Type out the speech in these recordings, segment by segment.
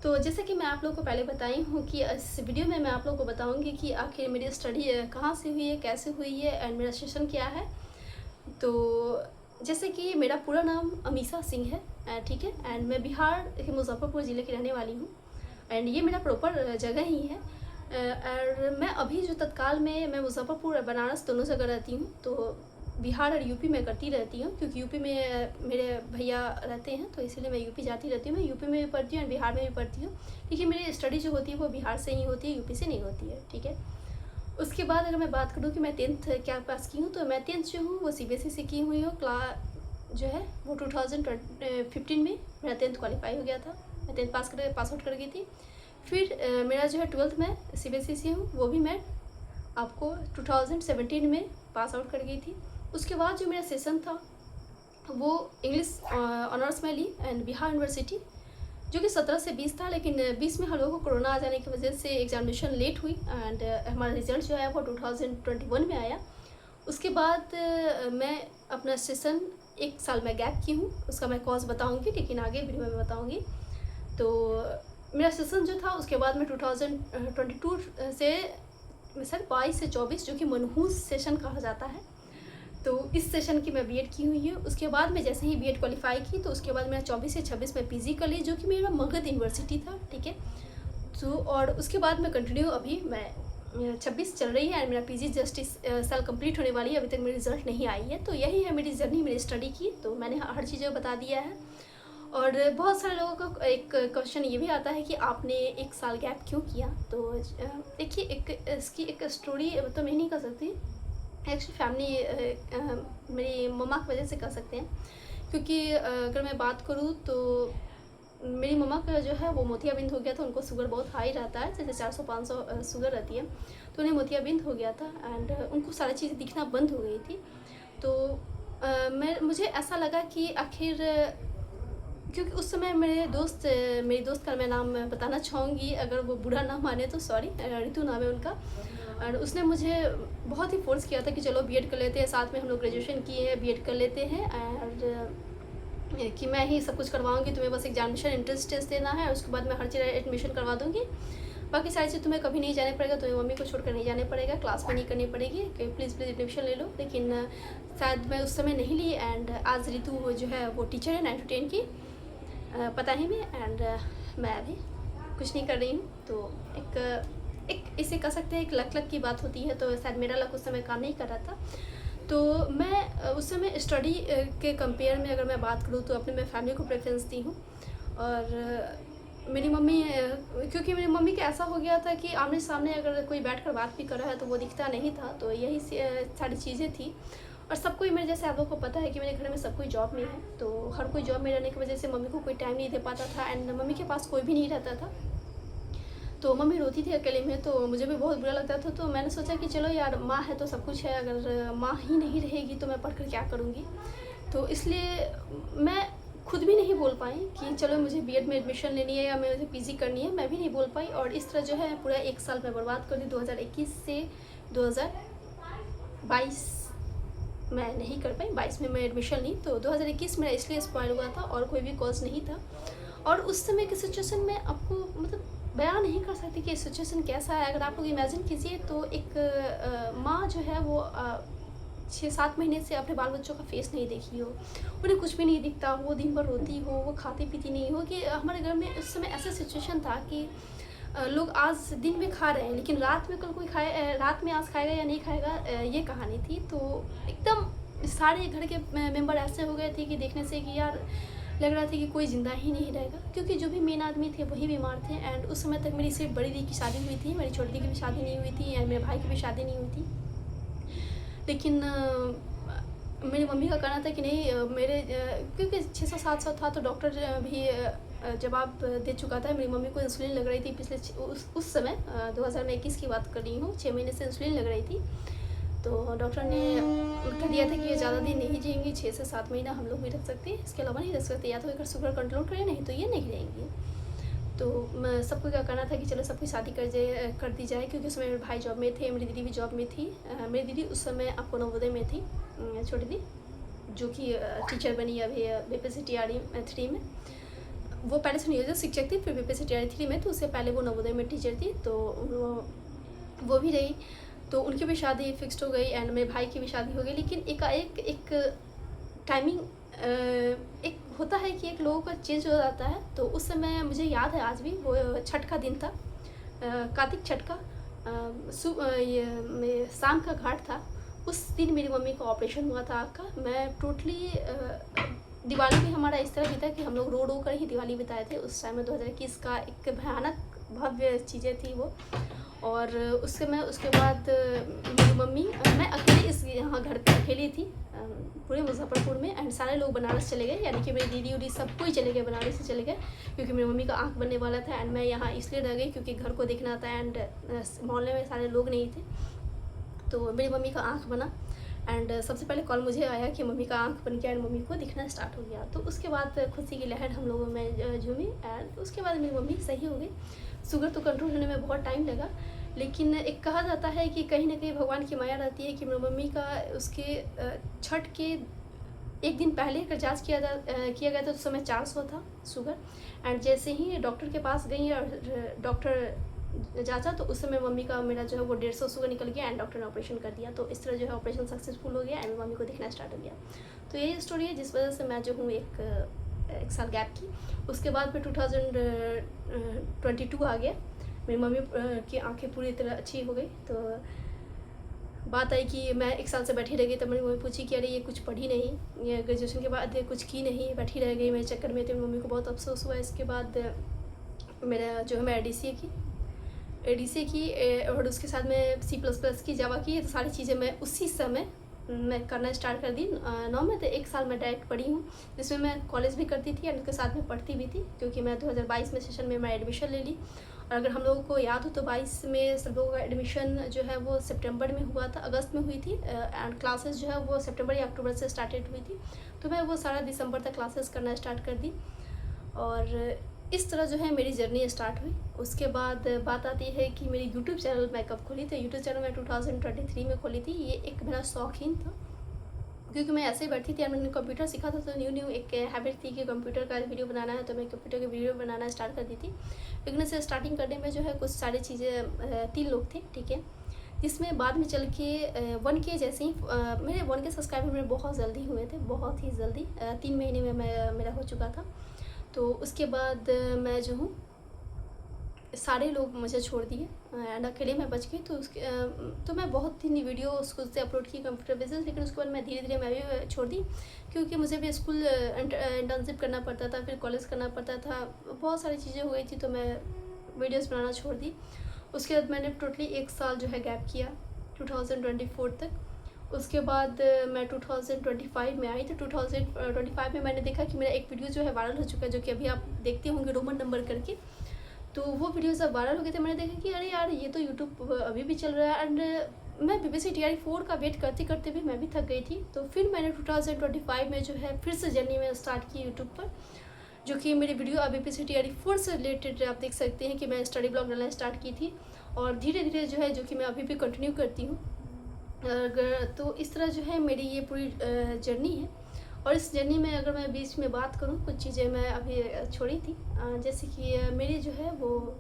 तो जैसे कि मैं आप लोगों को पहले बताई हूँ कि इस वीडियो में मैं आप लोगों को बताऊँगी कि आखिर मेरी स्टडी कहाँ से हुई है, कैसे हुई है एंड मेरा सेशन क्या है। तो जैसे कि मेरा पूरा नाम अमीषा सिंह है, ठीक है, एंड मैं बिहार के मुजफ्फरपुर ज़िले की रहने वाली हूँ एंड ये मेरा प्रॉपर जगह ही है। और मैं अभी जो तत्काल में मैं मुजफ्फरपुर और बनारस दोनों जगह रहती हूँ। तो बिहार और यूपी में करती रहती हूँ क्योंकि यूपी में मेरे भैया रहते हैं, तो इसीलिए मैं यूपी जाती रहती हूँ। मैं यूपी में भी पढ़ती हूँ और बिहार में भी पढ़ती हूँ, क्योंकि मेरी स्टडी जो होती है वो बिहार से ही होती है, यूपी से नहीं होती है, ठीक है। उसके बाद अगर मैं बात करूँ कि मैं 10th क्या पास की हूँ, तो मैं 10th जो हूँ वो CBSE से की हुई हूँ। जो है वो 2015 में मेरा 10th क्वालिफाई हो गया था। मैं 10th पास आउट कर गई थी। फिर मेरा जो है 12th में CBSE से हूँ, वो भी मैं आपको 2017 में पास आउट कर गई थी। उसके बाद जो मेरा सेशन था वो इंग्लिश ऑनर्स में ली एंड बिहार यूनिवर्सिटी, जो कि 17 से 20 था, लेकिन 20 में हम लोगों को कोरोना आ जाने की वजह से एग्जामिनेशन लेट हुई एंड हमारा रिजल्ट जो है वो 2021 में आया। उसके बाद मैं अपना सेशन 1 साल में गैप की हूँ, उसका मैं कॉज बताऊँगी, लेकिन आगे वीडियो में बताऊँगी। तो मेरा सेशन जो था उसके बाद में 2022 से सर 22 से 24, जो कि मनहूस सेशन कहा जाता है, तो इस सेशन की मैं बीएड की हुई है। उसके बाद मैं जैसे ही बीएड क्वालिफाई की, तो उसके बाद मेरा 24 से 26 में पीजी कर ली, जो कि मेरा मगध यूनिवर्सिटी था, ठीक है। तो और उसके बाद मैं कंटिन्यू अभी मैं 26 चल रही है एंड मेरा पीजी जस्ट इस साल कंप्लीट होने वाली है। अभी तक मेरी रिजल्ट नहीं आई है। तो यही है मेरी जर्नी, मेरी स्टडी की। तो मैंने हर चीज़ें बता दिया है। और बहुत सारे लोगों का एक क्वेश्चन ये भी आता है कि आपने 1 साल गैप क्यों किया। तो देखिए, इसकी एक स्टोरी तो मैं नहीं कर सकती एक्चुअली। फैमिली मेरी मम्मा की वजह से कर सकते हैं, क्योंकि अगर मैं बात करूँ तो मेरी मम्मा का जो है वो मोतियाबिंद हो गया था। उनको शुगर बहुत हाई रहता है, जैसे 400-500 शुगर रहती है, तो उन्हें मोतियाबिंद हो गया था एंड उनको सारी चीज़ें दिखना बंद हो गई थी। तो मुझे ऐसा लगा कि आखिर, क्योंकि उस समय मेरी दोस्त का मैं नाम बताना चाहूँगी, अगर वो बुरा ना माने तो सॉरी, ऋतु नाम है उनका। और उसने मुझे बहुत ही फोर्स किया था कि चलो बीएड कर लेते हैं, साथ में हम लोग ग्रेजुएशन किए हैं, बीएड कर लेते हैं, और कि मैं ही सब कुछ करवाऊँगी, तुम्हें बस एग्जामिनेशन एंट्रेंस टेस्ट देना है, उसके बाद मैं हर चीज़ एडमिशन करवा दूँगी, बाकी सारी चीज़ तुम्हें कभी नहीं जाने पड़ेगा, तुम्हें मम्मी को छोड़कर नहीं जाने पड़ेगा, क्लास में नहीं करनी पड़ेगी, कि प्लीज़ एडमिशन ले लो। लेकिन शायद मैं उस समय नहीं ली एंड आज ऋतु जो है वो टीचर है 9 to 10 की, पता ही में, एंड मैं अभी कुछ नहीं कर रही हूँ। तो एक इसे कह सकते हैं एक लक की बात होती है। तो शायद मेरा लक उस समय काम नहीं कर रहा था। तो मैं उस समय स्टडी के कंपेयर में अगर मैं बात करूँ तो अपने मैं फैमिली को प्रेफरेंस दी हूँ। और मेरी मम्मी, क्योंकि मेरी मम्मी का ऐसा हो गया था कि आमने सामने अगर कोई बैठकर बात भी कर रहा है तो वो दिखता नहीं था। तो यही सारी चीज़ें थी। और सब कोई मेरे, जैसे आप लोगों को पता है कि मेरे घर में सब कोई जॉब में है, तो हर कोई जॉब में रहने की वजह से मम्मी को कोई टाइम नहीं दे पाता था एंड मम्मी के पास कोई भी नहीं रहता था। तो मम्मी रोती थी अकेले में, तो मुझे भी बहुत बुरा लगता था। तो मैंने सोचा कि चलो यार, माँ है तो सब कुछ है, अगर माँ ही नहीं रहेगी तो मैं पढ़कर क्या करूँगी। तो इसलिए मैं खुद भी नहीं बोल पाई कि चलो मुझे बीएड में एडमिशन लेनी है या मुझे पीजी करनी है, मैं भी नहीं बोल पाई। और इस तरह जो है पूरा 1 साल मैं बर्बाद कर दी। 2021 से 2022 मैं नहीं कर पाई, 22 में मैं एडमिशन ली। तो 2021 मेरा इसलिए स्पॉइल हुआ था और कोई भी कॉज नहीं था। और उस समय की सिचुएशन में आपको मतलब बयान नहीं कर सकती कि सिचुएशन कैसा है। अगर आप लोग इमेजिन कीजिए तो एक माँ जो है वो 6-7 महीने से अपने बाल बच्चों का फेस नहीं देखी हो, उन्हें कुछ भी नहीं दिखता, वो दिन भर रोती हो, वो खाती पीती नहीं हो। कि हमारे घर में उस समय ऐसा सिचुएशन था कि लोग आज दिन में खा रहे हैं लेकिन रात में कल कोई खाए, रात में आज खाएगा या नहीं खाएगा, ये कहानी थी। तो एकदम सारे घर के मेंबर ऐसे हो गए थे कि देखने से कि यार लग रहा था कि कोई ज़िंदा ही नहीं रहेगा, क्योंकि जो भी मेन आदमी थे वही बीमार थे। एंड उस समय तक मेरी सिर्फ बड़ी दी की शादी हुई थी, मेरी छोटी दी की भी शादी नहीं हुई थी एंड मेरे भाई की भी शादी नहीं हुई थी। लेकिन मेरी मम्मी का कहना था कि नहीं, क्योंकि 600-700 था, तो डॉक्टर भी जवाब दे चुका था। मेरी मम्मी को इंसुलिन लग रही थी पिछले उस समय 2021 की बात कर रही हूँ, 6 महीने से इंसुलिन लग रही थी। तो डॉक्टर ने कह दिया था कि ये ज़्यादा दिन नहीं जिएंगी, 6 से 7 महीना हम लोग भी रख सकते हैं, इसके अलावा नहीं रख सकते, या तो अगर शुगर कंट्रोल करें, नहीं तो ये नहीं रहेंगी। तो मैं सबको क्या कहना था कि चलो सबकी शादी कर दी जाए, क्योंकि उस समय मेरे भाई जॉब में थे, मेरी दीदी भी जॉब में थी। मेरी दीदी उस समय आपको नवोदय में थी, छोटी दी, जो कि टीचर बनी अभी BPCTRE 3 में। वो पहले से नियोजित शिक्षक थी, फिर बीपीएससी टीआरई 3 में, तो उससे पहले वो नवोदय में टीचर थी, तो वो भी रही। तो उनकी भी शादी फिक्स्ड हो गई एंड मेरे भाई की भी शादी हो गई। लेकिन एकाएक एक टाइमिंग एक होता है कि एक लोगों का चेंज हो जाता है। तो उस समय मुझे याद है आज भी, वो छठ का दिन था, कार्तिक छठ का, शाम का घाट था। उस दिन मेरी मम्मी का ऑपरेशन हुआ था आँख का। मैं टोटली दिवाली भी हमारा इस तरह बीता कि हम लोग रो कर ही दिवाली बिताए थे। उस टाइम में 2021 का एक भयानक भव्य चीज़ें थी वो। और उसके बाद मेरी मम्मी, मैं अकेली इस यहाँ घर पे अकेली थी पूरे मुजफ्फरपुर में, एंड सारे लोग बनारस चले गए, यानी कि मेरी दीदी उदी सब कोई चले गए, बनारस से चले गए, क्योंकि मेरी मम्मी का आँख बनने वाला था। एंड मैं यहाँ इसलिए रह गई क्योंकि घर को देखना था एंड मोहल्ले में सारे लोग नहीं थे। तो मेरी मम्मी का आँख बना एंड सबसे पहले कॉल मुझे आया कि मम्मी का आँख बन गया एंड मम्मी को दिखना स्टार्ट हो गया। तो उसके बाद खुशी की लहर हम लोगों में झूमी एंड उसके बाद मेरी मम्मी सही हो गई। शुगर तो कंट्रोल होने में बहुत टाइम लगा, लेकिन एक कहा जाता है कि कहीं ना कहीं भगवान की माया रहती है कि मेरी मम्मी का उसके छठ के एक दिन पहले अगर जाँच किया गया था, उस समय 400 था शुगर। एंड जैसे ही डॉक्टर के पास गई और डॉक्टर जांचा, तो उस समय मम्मी का मेरा जो है वो 150 शुगर निकल गया एंड डॉक्टर ने ऑपरेशन कर दिया। तो इस तरह जो है ऑपरेशन सक्सेसफुल हो गया एंड मम्मी को दिखना स्टार्ट हो गया। तो यही स्टोरी है जिस वजह से मैं जो हूँ एक साल गैप की। उसके बाद फिर 2022 आ गया, मेरी मम्मी की आंखें पूरी तरह अच्छी हो गई। तो बात आई कि मैं एक साल से बैठी रह गई। तो मेरी मम्मी पूछी कि अरे ये कुछ पढ़ी नहीं, ये ग्रेजुएशन के बाद कुछ की नहीं, बैठी रह गई मेरे चक्कर में। तो मम्मी को बहुत अफसोस हुआ। इसके बाद मेरा जो है मैं एडीसी की और उसके साथ में C++ की, जावा की, तो सारी चीज़ें मैं उसी समय मैं करना स्टार्ट कर दी 9 में। तो एक साल मैं डायरेक्ट पढ़ी हूँ, जिसमें मैं कॉलेज भी करती थी एंड उसके साथ में पढ़ती भी थी, क्योंकि मैं 2022 में सेशन में मैं एडमिशन ले ली। और अगर हम लोगों को याद हो तो 22 में सब लोगों का एडमिशन जो है वो सितंबर में हुआ था, अगस्त में हुई थी एंड क्लासेस जो है वो सितंबर या अक्टूबर से स्टार्टेड हुई थी। तो मैं वो सारा दिसंबर तक क्लासेस करना स्टार्ट कर दी और इस तरह जो है मेरी जर्नी स्टार्ट हुई। उसके बाद बात आती है कि मेरी यूट्यूब चैनल मैं कब खोली। तो यूट्यूब चैनल मैं 2023 में खोली थी। ये एक मेरा शौकीन था, क्योंकि मैं ऐसे ही बैठी थी और मैंने कंप्यूटर सीखा था। तो न्यू एक हैबिट थी कि कंप्यूटर का वीडियो बनाना है, तो मैं कंप्यूटर के वीडियो बनाना स्टार्ट कर दी थी। लेकिन इसे स्टार्टिंग करने में जो है कुछ सारी चीज़ें 3 लोग थे, ठीक है, जिसमें बाद में चल के 1K जैसे ही मेरे 1K सब्सक्राइबर मेरे बहुत जल्दी हुए थे, बहुत ही जल्दी, 3 महीने में मेरा हो चुका था। तो उसके बाद मैं जो हूँ सारे लोग मुझे छोड़ दिए एंड अकेले मैं बच गई। तो मैं बहुत दिन वीडियो उसको से अपलोड की कंप्यूटर बेसिस, लेकिन उसके बाद मैं धीरे धीरे मैं भी छोड़ दी, क्योंकि मुझे भी स्कूल इंटर्नशिप करना पड़ता था, फिर कॉलेज करना पड़ता था, बहुत सारी चीज़ें हो गई थी। तो मैं वीडियोज़ बनाना छोड़ दी। उसके बाद मैंने टोटली 1 साल जो है गैप किया 2024 तक। उसके बाद मैं 2025 में आई। तो 2025 में मैंने देखा कि मेरा एक वीडियो जो है वायरल हो चुका है, जो कि अभी आप देखते होंगे रोमन नंबर करके। तो वो वीडियो जब वायरल हो गए थे, मैंने देखा कि अरे यार ये तो यूट्यूब अभी भी चल रहा है। एंड मैं बीपीएससी टीआरई 4 का वेट करते करते भी मैं भी थक गई थी। तो फिर मैंने 2025 में जो है फिर से जर्नी में स्टार्ट की यूट्यूब पर, जो कि मेरी वीडियो बीपीएससी टीआरई 4 से रिलेटेड आप देख सकते हैं कि मैं स्टडी ब्लॉग डालना स्टार्ट की थी और धीरे धीरे जो है, जो कि मैं अभी भी कंटिन्यू करती हूँ। अगर तो इस तरह जो है मेरी ये पूरी जर्नी है। और इस जर्नी में अगर मैं बीच में बात करूँ, कुछ चीज़ें मैं अभी छोड़ी थी, जैसे कि मेरी जो है वो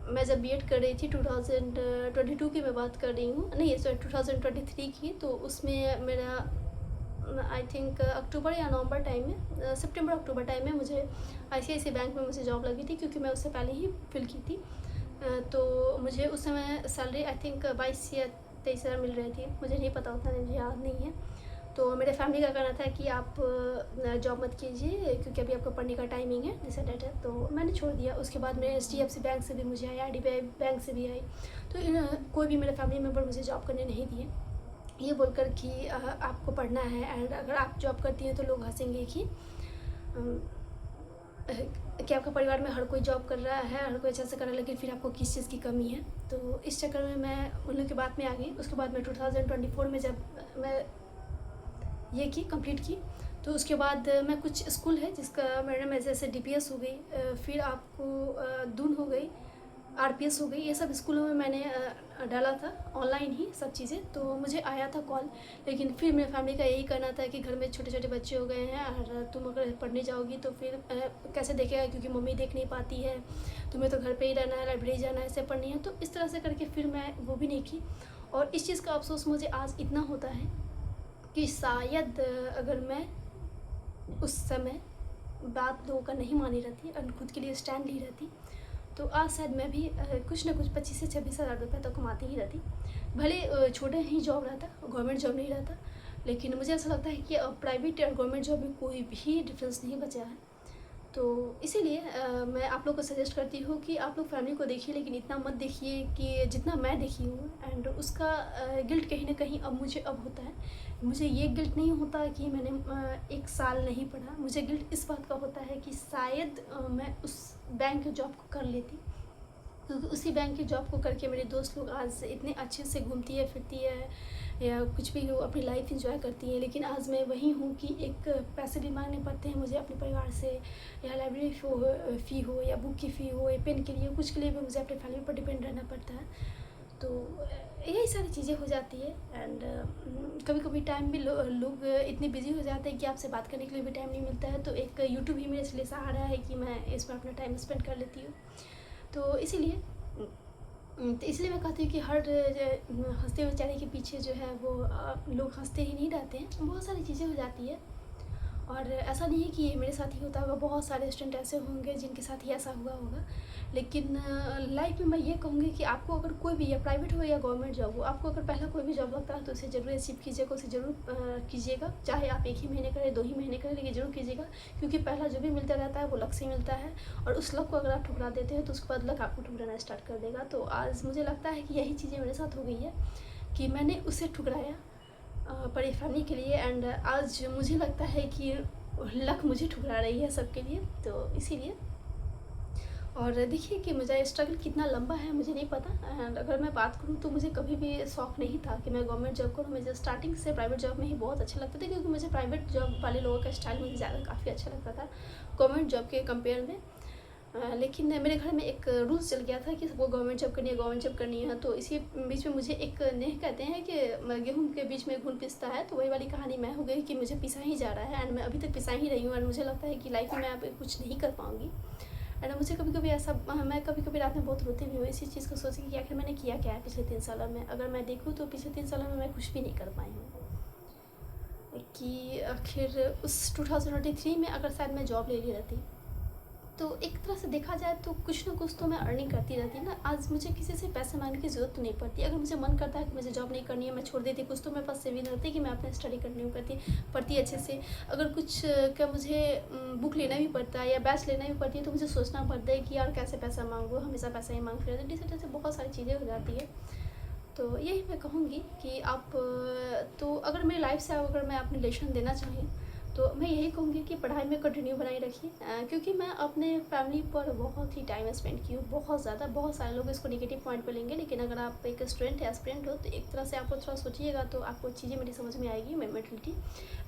मैं जब बीएड कर रही थी 2022 की मैं बात कर रही हूँ, नहीं सॉरी 2023 की। तो उसमें मेरा आई थिंक अक्टूबर या नवंबर टाइम में, सितंबर अक्टूबर टाइम में मुझे ICICI बैंक में मुझे जॉब लगी थी, क्योंकि मैं उससे पहले ही फिल की थी। तो मुझे उस समय सैलरी आई थिंक 22 या 23 हज़ार मिल रही थी, मुझे नहीं पता, उतना मुझे याद नहीं है। तो मेरे फैमिली का कहना था कि आप जॉब मत कीजिए, क्योंकि अभी आपका पढ़ने का टाइमिंग है, दिस डेट है। तो मैंने छोड़ दिया। उसके बाद मेरे HDFC बैंक से भी मुझे आई, IDBI बैंक से भी आई। तो कोई भी मेरे फैमिली मेम्बर मुझे जॉब करने नहीं दिए, ये बोलकर कि आपको पढ़ना है एंड अगर आप जॉब करती हैं तो लोग हंसेंगे कि आपका परिवार में हर कोई जॉब कर रहा है, हर कोई अच्छा से कर रहा है, लेकिन फिर आपको किस चीज़ की कमी है। तो इस चक्कर में मैं उन लोगों की बात में आ गई। उसके बाद मैं 2024 में जब मैं ये की कंप्लीट की, तो उसके बाद मैं कुछ स्कूल है जिसका मैडम जैसे DPS हो गई, फिर आपको दून हो गई, आरपीएस हो गई, ये सब स्कूलों में मैंने डाला था ऑनलाइन ही सब चीज़ें, तो मुझे आया था कॉल। लेकिन फिर मेरी फैमिली का यही कहना था कि घर में छोटे छोटे बच्चे हो गए हैं और तुम अगर पढ़ने जाओगी तो फिर कैसे देखेगा, क्योंकि मम्मी देख नहीं पाती है, तुम्हें तो घर पे ही रहना है, लाइब्रेरी जाना है, ऐसे पढ़नी है। तो इस तरह से करके फिर मैं वो भी नहीं की। और इस चीज़ का अफसोस मुझे आज इतना होता है कि शायद अगर मैं उस समय बात लोगों का नहीं मानी रहती और खुद के लिए स्टैंड ली रहती, तो आज शायद मैं भी कुछ ना कुछ 25 से 26 हज़ार रुपये तो कमाती ही रहती। भले छोटे ही जॉब रहता, गवर्नमेंट जॉब नहीं रहता, लेकिन मुझे ऐसा लगता है कि प्राइवेट और गवर्नमेंट जॉब में कोई भी डिफरेंस नहीं बचा है। तो इसीलिए मैं आप लोग को सजेस्ट करती हूँ कि आप लोग फैमिली को देखिए, लेकिन इतना मत देखिए कि जितना मैं देखी हूँ। एंड उसका गिल्ट कहीं ना कहीं अब मुझे होता है। मुझे ये गिल्ट नहीं होता कि मैंने 1 साल नहीं पढ़ा, मुझे गिल्ट इस बात का होता है कि शायद मैं उस बैंक जॉब को कर लेती, क्योंकि उसी बैंक की जॉब को करके मेरे दोस्त लोग आज इतने अच्छे से घूमती है, फिरती है, या कुछ भी हो, अपनी लाइफ एंजॉय करती है। लेकिन आज मैं वही हूँ कि एक पैसे भी मांगने पड़ते हैं मुझे अपने परिवार से, या लाइब्रेरी फ़ी हो या बुक की फ़ी हो या पेन के लिए, कुछ के लिए भी मुझे अपने फैमिली पर डिपेंड रहना पड़ता है। तो यही सारी चीज़ें हो जाती है। एंड कभी कभी टाइम भी लोग इतने बिजी हो जाते हैं कि आपसे बात करने के लिए भी टाइम नहीं मिलता है। तो एक यूट्यूब ही मेरे लिए सहारा है कि मैं इसमें अपना टाइम स्पेंड कर लेती हूँ। तो इसलिए मैं कहती हूँ कि हर हंसते हुए चेहरे के पीछे जो है वो लोग हंसते ही नहीं रहते हैं, बहुत सारी चीज़ें हो जाती है। और ऐसा नहीं है कि ये मेरे साथ ही होता होगा, बहुत सारे स्टूडेंट ऐसे होंगे जिनके साथ ही ऐसा हुआ होगा। लेकिन लाइफ में मैं ये कहूँगी कि आपको अगर कोई भी, या प्राइवेट हो या गवर्नमेंट जॉब हो, आपको अगर पहला कोई भी जॉब लगता है तो उसे ज़रूर अचीव कीजिएगा, उसे ज़रूर कीजिएगा। चाहे आप 1 ही महीने करें, 2 ही महीने करें, लेकिन ज़रूर कीजिएगा। क्योंकि पहला जो भी मिलता रहता है वो लक से मिलता है, और उस लक को अगर आप ठुकरा देते हैं तो उसके बाद लक आपको ठुकराना स्टार्ट कर देगा। तो आज मुझे लगता है कि यही चीज़ें मेरे साथ हो गई है कि मैंने उसे ठुकराया परी फैमिली के लिए। एंड आज मुझे लगता है कि लक मुझे ठुकरा रही है सबके लिए। तो इसीलिए, और देखिए कि मुझे स्ट्रगल कितना लंबा है मुझे नहीं पता। एंड अगर मैं बात करूँ तो मुझे कभी भी शौक नहीं था कि मैं गवर्नमेंट जॉब करूँ। मुझे स्टार्टिंग से प्राइवेट जॉब में ही बहुत अच्छा लगता था, क्योंकि मुझे प्राइवेट जॉब वाले लोगों का स्टाइल मुझे ज़्यादा काफ़ी अच्छा लगता था गवर्नमेंट जॉब के कंपेयर में। लेकिन मेरे घर में एक रूल्स चल गया था कि सबको गवर्नमेंट जॉब करनी है, गवर्नमेंट जॉब करनी है। तो इसी बीच में मुझे एक नेह कहते हैं कि गेहूं के बीच में घुन पिसता है, तो वही वाली कहानी मैं हो गई कि मुझे पिसा ही जा रहा है। एंड मैं अभी तक पिसा ही रही हूँ। एंड मुझे लगता है कि लाइफ में मैं अब कुछ नहीं कर पाऊँगी। एंड मुझे कभी कभी ऐसा, मैं कभी कभी रात में बहुत रोती भी हूँ इसी चीज़ को सोच के कि आखिर मैंने किया क्या है पिछले 3 सालों में। अगर मैं देखूँ तो पिछले 3 सालों में मैं कुछ भी नहीं कर पाई हूँ, कि आखिर उस 2023 में अगर शायद मैं जॉब ले ली रहती, तो एक तरह से देखा जाए तो कुछ ना कुछ तो मैं अर्निंग करती रहती ना। आज मुझे किसी से पैसे मांगने की ज़रूरत तो नहीं पड़ती। अगर मुझे मन करता है कि मुझे जॉब नहीं करनी है, मैं छोड़ देती, कुछ तो मेरे पास सेविंग रहती कि मैं अपने स्टडी कंटिन्यू करती, पढ़ती अच्छे से। अगर कुछ का मुझे बुक लेना भी पड़ता है या बैच लेना भी पड़ती है, तो मुझे सोचना पड़ता है कि यार कैसे पैसा मांगूँ, हमेशा पैसा ही मांगते रहते हैं। इसी तरह से बहुत सारी चीज़ें हो जाती है। तो यही मैं कहूँगी कि आप, तो अगर मेरी लाइफ से अगर मैं अपनी लेसन देना चाहूँ तो मैं यही कहूँगी कि पढ़ाई में कंटिन्यू बनाए रखिए। क्योंकि मैं अपने फैमिली पर बहुत ही टाइम स्पेंड की हूँ, बहुत ज़्यादा। बहुत सारे लोग इसको नेगेटिव पॉइंट पे लेंगे, लेकिन अगर आप एक स्टूडेंट या एस्पिरेंट हो तो एक तरह से आपको थोड़ा सोचिएगा तो आपको चीज़ें मेरी समझ में आएगी। मैं मेंटलिटी,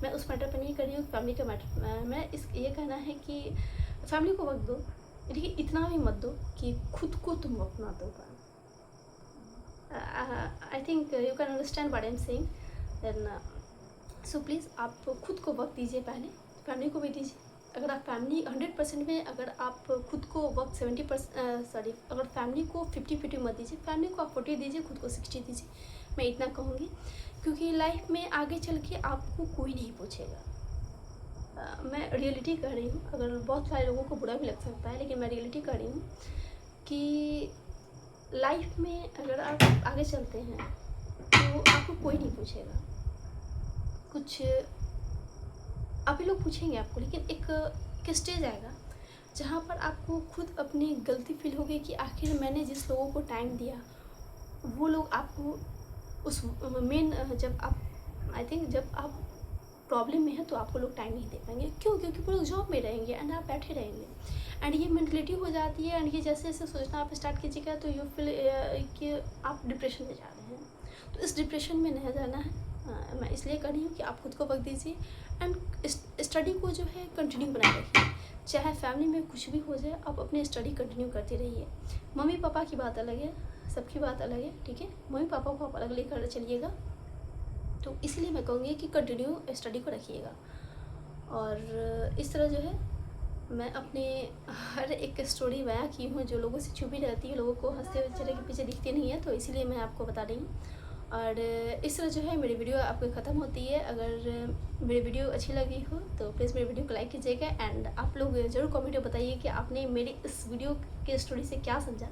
मैं उस मैटर पर नहीं कर रही हूँ, फैमिली का मैटर। मैं ये कहना है कि फैमिली को वक्त दो, लेकिन इतना भी मत दो कि खुद को तुम अपना दो। I think you can understand what I am saying. Then so please आप खुद को वक्त दीजिए, पहले फैमिली को भी दीजिए। अगर आप फैमिली 100% में, अगर आप खुद को वक्त 70%, अगर फैमिली को 50-50 मत दीजिए, फैमिली को आप 40 दीजिए, खुद को 60 दीजिए। मैं इतना कहूँगी, क्योंकि लाइफ में आगे चल के आपको कोई नहीं पूछेगा। मैं रियलिटी कह रही हूँ, अगर बहुत सारे लोगों को बुरा भी लग सकता है, लेकिन मैं रियलिटी कह रही हूँ कि लाइफ में अगर आप आगे चलते हैं तो आपको कोई नहीं पूछेगा। कुछ अभी लोग पूछेंगे आपको, लेकिन एक स्टेज आएगा जहाँ पर आपको खुद अपनी गलती फील होगी कि आखिर मैंने जिस लोगों को टाइम दिया वो लोग आपको उस मेन, जब आप, आई थिंक जब आप प्रॉब्लम में है तो आपको लोग टाइम नहीं दे पाएंगे। क्यों? क्योंकि वो लोग जॉब में रहेंगे एंड आप बैठे रहेंगे। एंड ये मेंटलिटी हो जाती है। एंड ये जैसे जैसे सोचना आप स्टार्ट कीजिएगा तो यू फील कि आप डिप्रेशन में जा रहे हैं। तो इस डिप्रेशन में नहीं जाना है। मैं इसलिए कर रही हूँ कि आप खुद को वक्त दीजिए एंड स्टडी को जो है कंटिन्यू बनाए रखिए। चाहे फैमिली में कुछ भी हो जाए, आप अपनी स्टडी कंटिन्यू करते रहिए। मम्मी पापा की बात अलग है, सबकी बात अलग है, ठीक है। मम्मी पापा को आप अलग लेकर चलिएगा, तो इसलिए मैं कहूँगी कि कंटिन्यू स्टडी को रखिएगा। और इस तरह जो है मैं अपने हर एक स्टोरी बयां की हूँ जो लोगों से छुपी रहती है, लोगों को हंसते हुए चेहरे के पीछे दिखती नहीं है, तो इसीलिए मैं आपको बता रही हूँ। और इस तरह जो है मेरी वीडियो आपको ख़त्म होती है। अगर मेरी वीडियो अच्छी लगी हो तो प्लीज़ मेरी वीडियो को लाइक कीजिएगा, एंड आप लोग ज़रूर कमेंट में बताइए कि आपने मेरी इस वीडियो के स्टोरी से क्या समझा,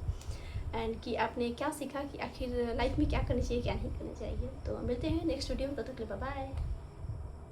एंड कि आपने क्या सीखा कि आखिर लाइफ में क्या करनी चाहिए, क्या नहीं करनी चाहिए। तो मिलते हैं नेक्स्ट वीडियो में, तब तक के लिए बाय बाय।